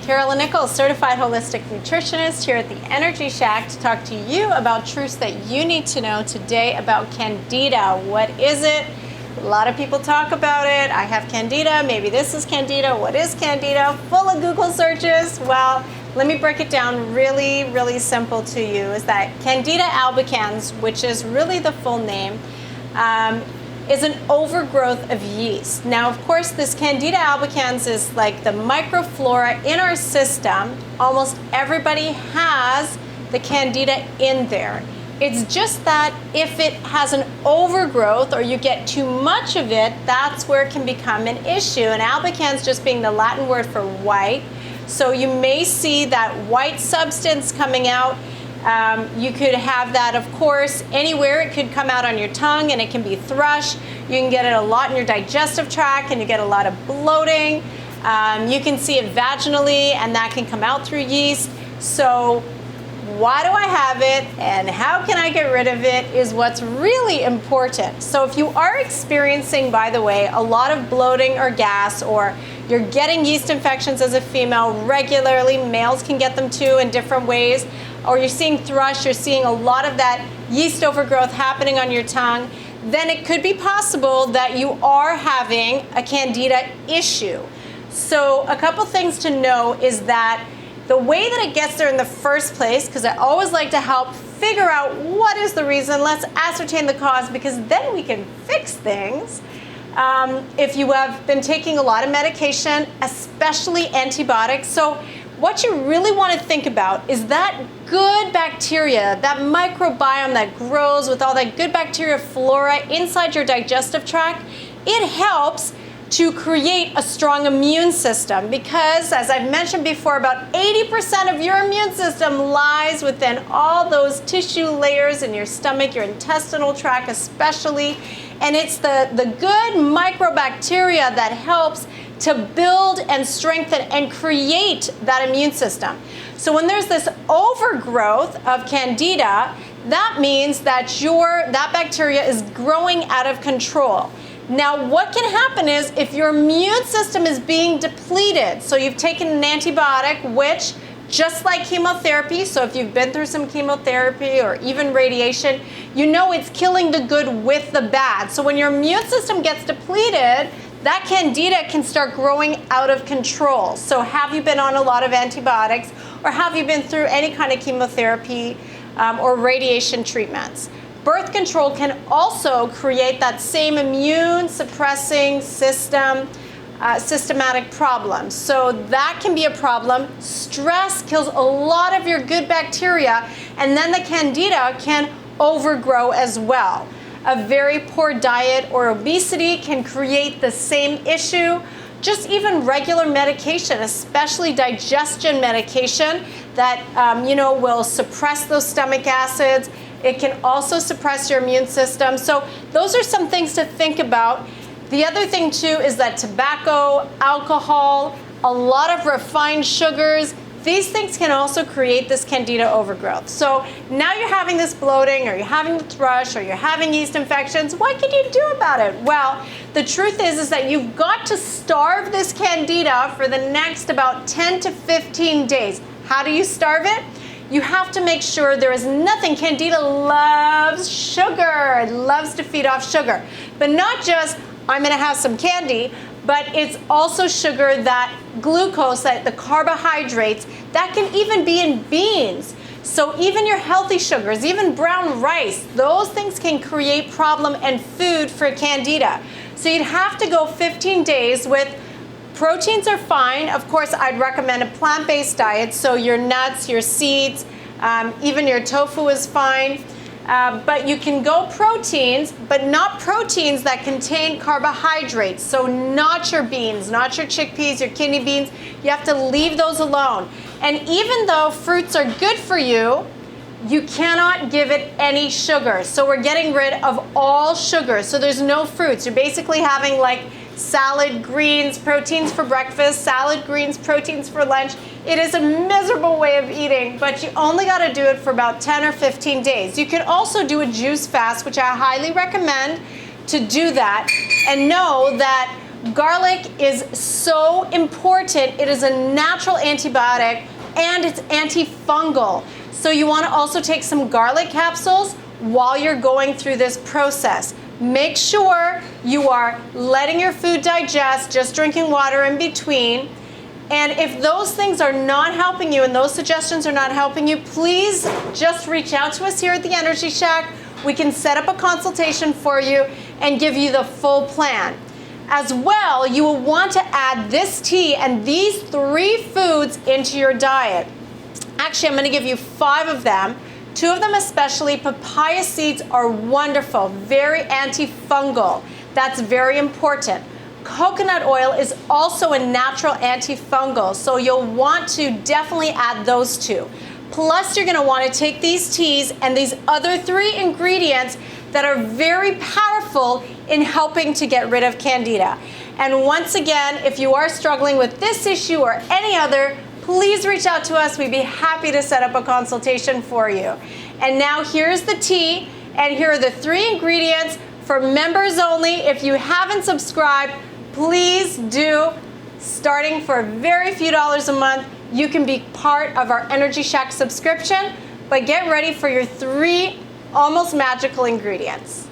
Carolyn Nichols, certified holistic nutritionist here at the Energy Shack to talk to you about truths that you need to know today about Candida. What is it? A lot of people talk about it. I have Candida, maybe this is Candida. What is Candida? Full of Google searches. Well, let me break it down really simple to you, is that Candida albicans, which is really the full name, is an overgrowth of yeast. Now, of course, this Candida albicans is like the microflora in our system. Almost everybody has the Candida in there. It's just that if it has an overgrowth or you get too much of it, that's where it can become an issue. And albicans just being the Latin word for white. So you may see that white substance coming out. You could have that, of course, anywhere. It could come out on your tongue and it can be thrush. You can get it a lot in your digestive tract and you get a lot of bloating. You can see it vaginally and that can come out through yeast. So why do I have it and how can I get rid of it is what's really important. So if you are experiencing, by the way, a lot of bloating or gas, or you're getting yeast infections as a female regularly, males can get them too in different ways, or you're seeing thrush, you're seeing a lot of that yeast overgrowth happening on your tongue, then it could be possible that you are having a Candida issue. So a couple things to know is that the way that it gets there in the first place, because I always like to help figure out what is the reason, let's ascertain the cause, because then we can fix things. If you have been taking a lot of medication, especially antibiotics, so what you really want to think about is that good bacteria, that microbiome that grows with all that good bacteria flora inside your digestive tract. It helps to create a strong immune system because, as I've mentioned before, about 80% of your immune system lies within all those tissue layers in your stomach, your intestinal tract especially, and it's the good microbacteria that helps to build and strengthen and create that immune system. So when there's this overgrowth of Candida, that means that that bacteria is growing out of control. Now, what can happen is if your immune system is being depleted, so you've taken an antibiotic, which, just like chemotherapy, so if you've been through some chemotherapy or even radiation, you know it's killing the good with the bad. So when your immune system gets depleted, that Candida can start growing out of control. So have you been on a lot of antibiotics, or have you been through any kind of chemotherapy or radiation treatments? Birth control can also create that same immune suppressing systematic problem. So that can be a problem. Stress kills a lot of your good bacteria, and then the Candida can overgrow as well. A very poor diet or obesity can create the same issue. Just even regular medication, especially digestion medication that will suppress those stomach acids. It can also suppress your immune system. So those are some things to think about. The other thing too is that tobacco, alcohol, a lot of refined sugars, these things can also create this Candida overgrowth. So now you're having this bloating, or you're having the thrush, or you're having yeast infections. What can you do about it? Well, the truth is that you've got to starve this Candida for the next about 10 to 15 days. How do you starve it? You have to make sure there is nothing. Candida loves sugar. It loves to feed off sugar. But not just, I'm going to have some candy, but it's also sugar, that glucose, that the carbohydrates, that can even be in beans. So even your healthy sugars, even brown rice, those things can create problem and food for Candida. So you'd have to go 15 days with proteins are fine. Of course, I'd recommend a plant-based diet, so your nuts, your seeds, even your tofu is fine. But you can go proteins, but not proteins that contain carbohydrates. So not your beans, not your chickpeas, your kidney beans. You have to leave those alone. And even though fruits are good for you, you cannot give it any sugar. So we're getting rid of all sugar. So there's no fruits. You're basically having like salad, greens, proteins for breakfast, salad, greens, proteins for lunch. It is a miserable way of eating, but you only got to do it for about 10 or 15 days. You can also do a juice fast, which I highly recommend to do that, and know that Garlic is so important. It is a natural antibiotic and it's antifungal. So you want to also take some garlic capsules while you're going through this process. Make sure you are letting your food digest, just drinking water in between. And if those things are not helping you and those suggestions are not helping you, please just reach out to us here at the Energy Shack. We can set up a consultation for you and give you the full plan. As well, you will want to add this tea and these 3 foods into your diet. Actually, I'm going to give you 5 of them. 2 of them especially. Papaya seeds are wonderful, very antifungal. That's very important. Coconut oil is also a natural antifungal, so you'll want to definitely add those 2. Plus, you're going to want to take these teas and these other 3 ingredients that are very powerful in helping to get rid of Candida. And once again, if you are struggling with this issue or any other, please reach out to us. We'd be happy to set up a consultation for you. And now here's the tea, and here are the 3 ingredients for members only. If you haven't subscribed, please do. Starting for very few dollars a month, you can be part of our Energy Shack subscription, but get ready for your 3 almost magical ingredients.